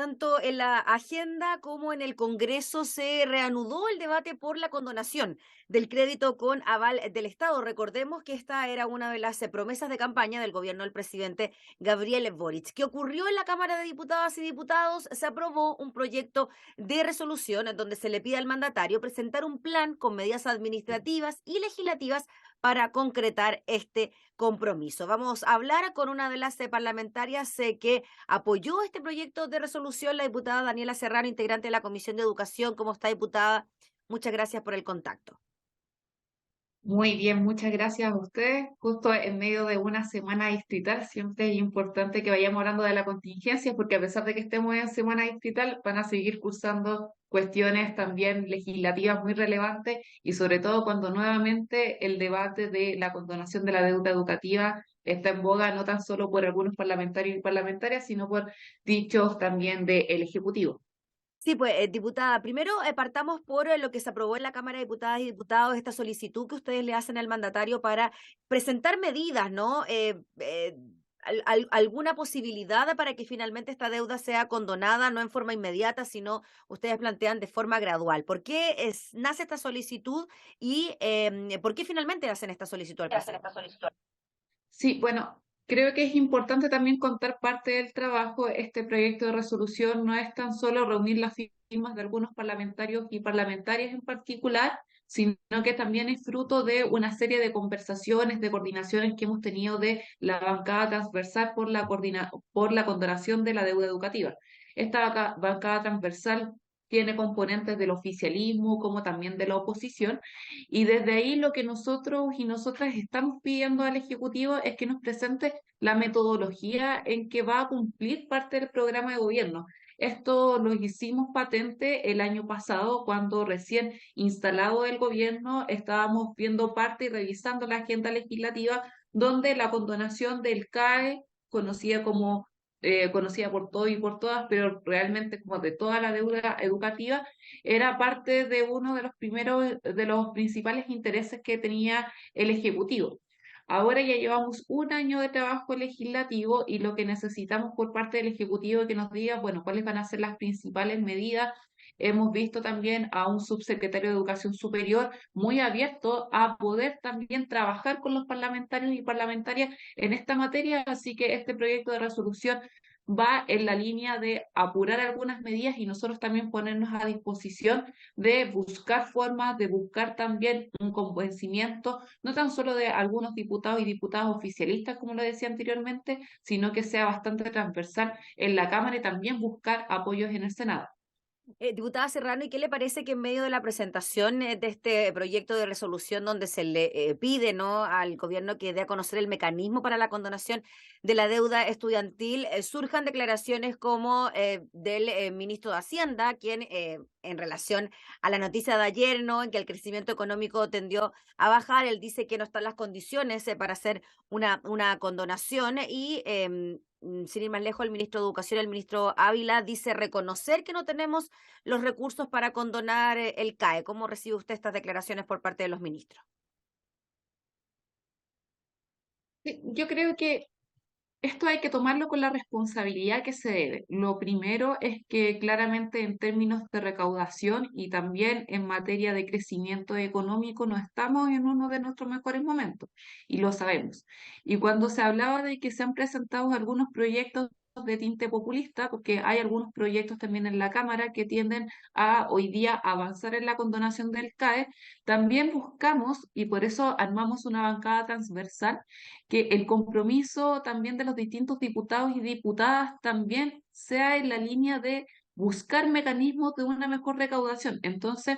tanto en la agenda como en el Congreso se reanudó el debate por la condonación del crédito con aval del Estado. Recordemos que esta era una de las promesas de campaña del gobierno del presidente Gabriel Boric. ¿Qué ocurrió en la Cámara de Diputadas y Diputados? Se aprobó un proyecto de resolución en donde se le pide al mandatario presentar un plan con medidas administrativas y legislativas para concretar este compromiso. Vamos a hablar con una de las parlamentarias que apoyó este proyecto de resolución, la diputada Daniela Serrano, integrante de la Comisión de Educación. ¿Cómo está, diputada? Muchas gracias por el contacto. Muy bien, muchas gracias a ustedes. Justo en medio de una semana distrital, siempre es importante que vayamos hablando de la contingencia, porque a pesar de que estemos en semana distrital, van a seguir cursando cuestiones también legislativas muy relevantes y sobre todo cuando nuevamente el debate de la condonación de la deuda educativa está en boga, no tan solo por algunos parlamentarios y parlamentarias, sino por dichos también del Ejecutivo. Sí, pues, diputada, primero partamos por lo que se aprobó en la Cámara de Diputadas y Diputados, esta solicitud que ustedes le hacen al mandatario para presentar medidas, ¿no? Alguna posibilidad para que finalmente esta deuda sea condonada, no en forma inmediata, sino ustedes plantean de forma gradual. ¿Por qué nace esta solicitud y por qué finalmente hacen esta solicitud al presidente? Sí, bueno, creo que es importante también contar parte del trabajo. Este proyecto de resolución no es tan solo reunir las firmas de algunos parlamentarios y parlamentarias en particular, sino que también es fruto de una serie de conversaciones, de coordinaciones que hemos tenido de la bancada transversal por por la condonación de la deuda educativa. Esta bancada transversal tiene componentes del oficialismo como también de la oposición y desde ahí lo que nosotros y nosotras estamos pidiendo al Ejecutivo es que nos presente la metodología en que va a cumplir parte del programa de gobierno. Esto lo hicimos patente el año pasado cuando recién instalado el gobierno estábamos viendo parte y revisando la agenda legislativa donde la condonación del CAE, conocida como conocida por todos y por todas, pero realmente como de toda la deuda educativa, era parte de uno de los primeros, de los principales intereses que tenía el Ejecutivo. Ahora ya llevamos un año de trabajo legislativo y lo que necesitamos por parte del Ejecutivo es que nos diga, bueno, cuáles van a ser las principales medidas. Hemos visto también a un subsecretario de Educación Superior muy abierto a poder también trabajar con los parlamentarios y parlamentarias en esta materia, así que este proyecto de resolución va en la línea de apurar algunas medidas y nosotros también ponernos a disposición de buscar formas, de buscar también un convencimiento, no tan solo de algunos diputados y diputadas oficialistas, como lo decía anteriormente, sino que sea bastante transversal en la Cámara y también buscar apoyos en el Senado. Diputada Serrano, ¿y qué le parece que en medio de la presentación de este proyecto de resolución donde se le pide, ¿no?, al gobierno que dé a conocer el mecanismo para la condonación de la deuda estudiantil, surjan declaraciones como del ministro de Hacienda, quien en relación a la noticia de ayer, ¿no?, en que el crecimiento económico tendió a bajar, él dice que no están las condiciones para hacer una condonación y sin ir más lejos, el ministro de Educación, el ministro Ávila, dice reconocer que no tenemos los recursos para condonar el CAE. ¿Cómo recibe usted estas declaraciones por parte de los ministros? Sí, yo creo que esto hay que tomarlo con la responsabilidad que se debe. Lo primero es que claramente en términos de recaudación y también en materia de crecimiento económico no estamos en uno de nuestros mejores momentos y lo sabemos. Y cuando se hablaba de que se han presentado algunos proyectos de tinte populista, porque hay algunos proyectos también en la Cámara que tienden a hoy día avanzar en la condonación del CAE, también buscamos y por eso armamos una bancada transversal que el compromiso también de los distintos diputados y diputadas también sea en la línea de buscar mecanismos de una mejor recaudación. Entonces,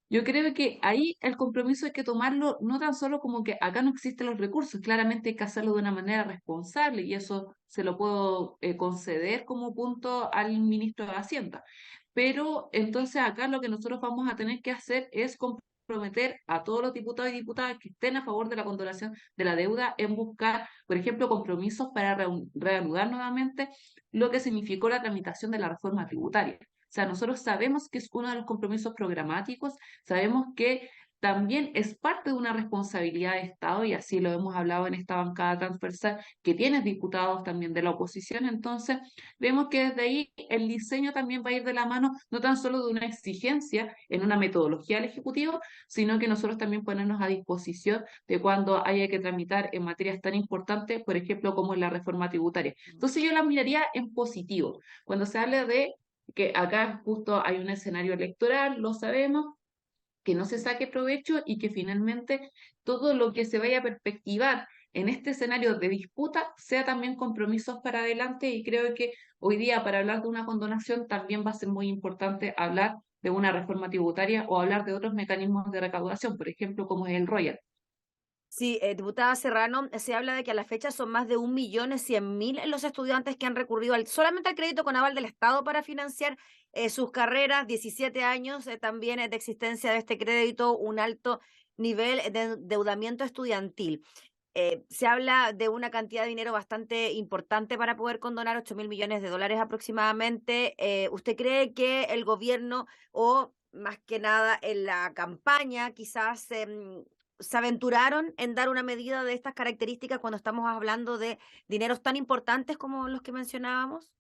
yo creo que ahí el compromiso hay que tomarlo no tan solo como que acá no existen los recursos, claramente hay que hacerlo de una manera responsable y eso se lo puedo conceder como punto al ministro de Hacienda. Pero entonces acá lo que nosotros vamos a tener que hacer es comprometer a todos los diputados y diputadas que estén a favor de la condonación de la deuda en buscar, por ejemplo, compromisos para reanudar nuevamente lo que significó la tramitación de la reforma tributaria. O sea, nosotros sabemos que es uno de los compromisos programáticos, sabemos que también es parte de una responsabilidad de Estado, y así lo hemos hablado en esta bancada transversal, que tiene diputados también de la oposición. Entonces, vemos que desde ahí el diseño también va a ir de la mano, no tan solo de una exigencia en una metodología del Ejecutivo, sino que nosotros también ponernos a disposición de cuando haya que tramitar en materias tan importantes, por ejemplo, como en la reforma tributaria. Entonces, yo la miraría en positivo. Cuando se habla de que acá justo hay un escenario electoral, lo sabemos, que no se saque provecho y que finalmente todo lo que se vaya a perspectivar en este escenario de disputa sea también compromisos para adelante, y creo que hoy día para hablar de una condonación también va a ser muy importante hablar de una reforma tributaria o hablar de otros mecanismos de recaudación, por ejemplo, como es el Royal. Sí, diputada Serrano, se habla de que a la fecha son más de 1.100.000 los estudiantes que han recurrido solamente al crédito con aval del Estado para financiar sus carreras, 17 años también de existencia de este crédito, un alto nivel de endeudamiento estudiantil. Se habla de una cantidad de dinero bastante importante para poder condonar 8.000 millones de dólares aproximadamente. ¿Usted cree que el gobierno o más que nada en la campaña quizás se aventuraron en dar una medida de estas características cuando estamos hablando de dineros tan importantes como los que mencionábamos?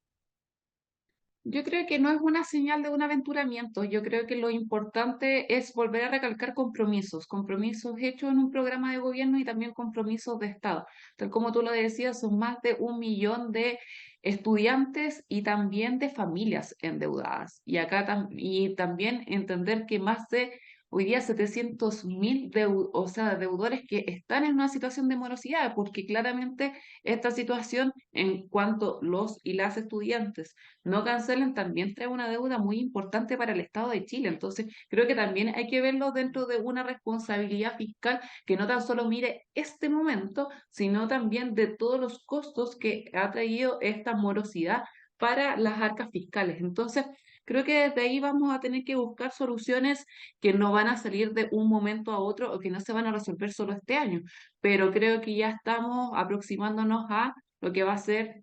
Yo creo que no es una señal de un aventuramiento. Yo creo que lo importante es volver a recalcar compromisos, compromisos hechos en un programa de gobierno y también compromisos de Estado. Tal como tú lo decías, son más de 1 millón de estudiantes y también de familias endeudadas. Y acá y también entender que más de hoy día 700.000 o sea, deudores que están en una situación de morosidad, porque claramente esta situación en cuanto los y las estudiantes no cancelen, también trae una deuda muy importante para el Estado de Chile. Entonces, creo que también hay que verlo dentro de una responsabilidad fiscal que no tan solo mire este momento, sino también de todos los costos que ha traído esta morosidad para las arcas fiscales. Entonces, creo que desde ahí vamos a tener que buscar soluciones que no van a salir de un momento a otro o que no se van a resolver solo este año, pero creo que ya estamos aproximándonos a lo que va a ser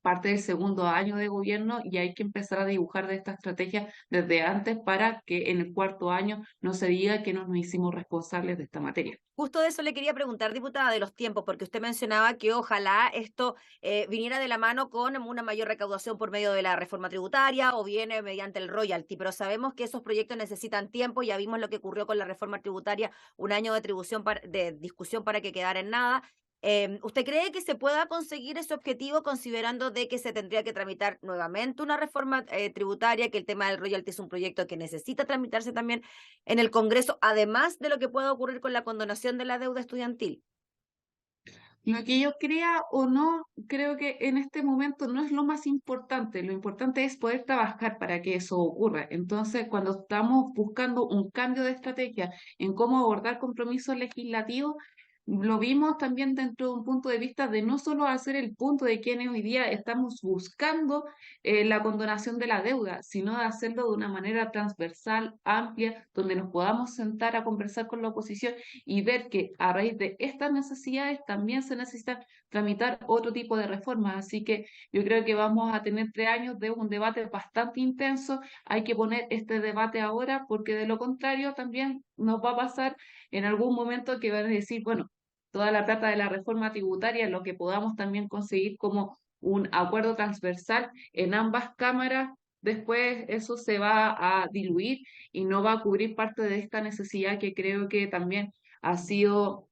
parte del segundo año de gobierno, y hay que empezar a dibujar de esta estrategia desde antes para que en el cuarto año no se diga que no nos hicimos responsables de esta materia. Justo de eso le quería preguntar, diputada, de los tiempos, porque usted mencionaba que ojalá esto viniera de la mano con una mayor recaudación por medio de la reforma tributaria o bien mediante el royalty, pero sabemos que esos proyectos necesitan tiempo. Ya vimos lo que ocurrió con la reforma tributaria, un año de, de discusión para que quedara en nada. ¿Usted cree que se pueda conseguir ese objetivo considerando de que se tendría que tramitar nuevamente una reforma tributaria, que el tema del royalty es un proyecto que necesita tramitarse también en el Congreso, además de lo que pueda ocurrir con la condonación de la deuda estudiantil? Lo que yo crea o no, creo que en este momento no es lo más importante. Lo importante es poder trabajar para que eso ocurra. Entonces, cuando estamos buscando un cambio de estrategia en cómo abordar compromisos legislativos, lo vimos también dentro de un punto de vista de no solo hacer el punto de quienes hoy día estamos buscando la condonación de la deuda, sino de hacerlo de una manera transversal, amplia, donde nos podamos sentar a conversar con la oposición y ver que a raíz de estas necesidades también se necesita tramitar otro tipo de reformas. Así que yo creo que vamos a tener 3 años de un debate bastante intenso. Hay que poner este debate ahora, porque de lo contrario también nos va a pasar en algún momento que van a decir, bueno, toda la plata de la reforma tributaria, lo que podamos también conseguir como un acuerdo transversal en ambas cámaras, después eso se va a diluir y no va a cubrir parte de esta necesidad que creo que también ha sido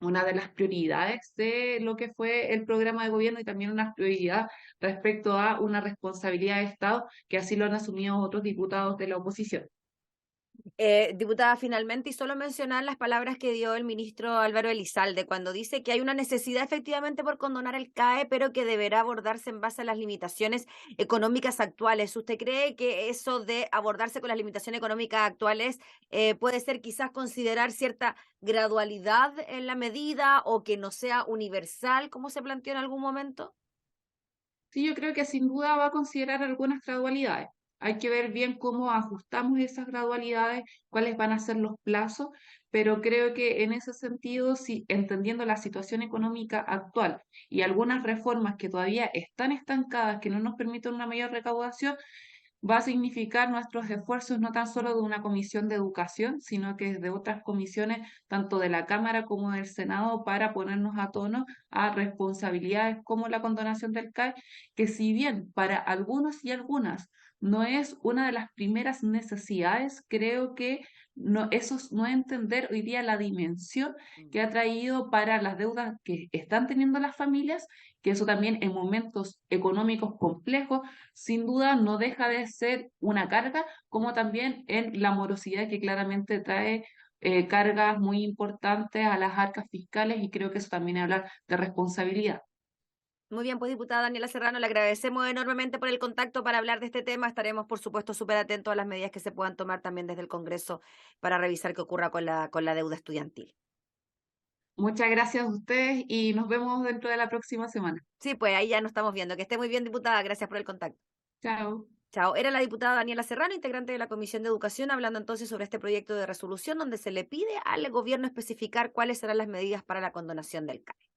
una de las prioridades de lo que fue el programa de gobierno, y también una prioridad respecto a una responsabilidad de Estado, que así lo han asumido otros diputados de la oposición. Diputada, finalmente, y solo mencionar las palabras que dio el ministro Álvaro Elizalde cuando dice que hay una necesidad efectivamente por condonar el CAE, pero que deberá abordarse en base a las limitaciones económicas actuales. ¿Usted cree que eso de abordarse con las limitaciones económicas actuales puede ser quizás considerar cierta gradualidad en la medida o que no sea universal como se planteó en algún momento? Sí, yo creo que sin duda va a considerar algunas gradualidades. Hay que ver bien cómo ajustamos esas gradualidades, cuáles van a ser los plazos, pero creo que en ese sentido, sí, entendiendo la situación económica actual y algunas reformas que todavía están estancadas, que no nos permiten una mayor recaudación, va a significar nuestros esfuerzos no tan solo de una comisión de educación, sino que de otras comisiones, tanto de la Cámara como del Senado, para ponernos a tono a responsabilidades como la condonación del CAE, que si bien para algunos y algunas no es una de las primeras necesidades, creo que no, eso es no entender hoy día la dimensión Mm. que ha traído para las deudas que están teniendo las familias, que eso también en momentos económicos complejos sin duda no deja de ser una carga, como también en la morosidad que claramente trae cargas muy importantes a las arcas fiscales y creo que eso también es hablar de responsabilidad. Muy bien, pues diputada Daniela Serrano, le agradecemos enormemente por el contacto para hablar de este tema. Estaremos, por supuesto, súper atentos a las medidas que se puedan tomar también desde el Congreso para revisar qué ocurra con la deuda estudiantil. Muchas gracias a ustedes y nos vemos dentro de la próxima semana. Sí, pues ahí ya nos estamos viendo. Que esté muy bien, diputada. Gracias por el contacto. Chao. Chao. Era la diputada Daniela Serrano, integrante de la Comisión de Educación, hablando entonces sobre este proyecto de resolución donde se le pide al gobierno especificar cuáles serán las medidas para la condonación del CAE.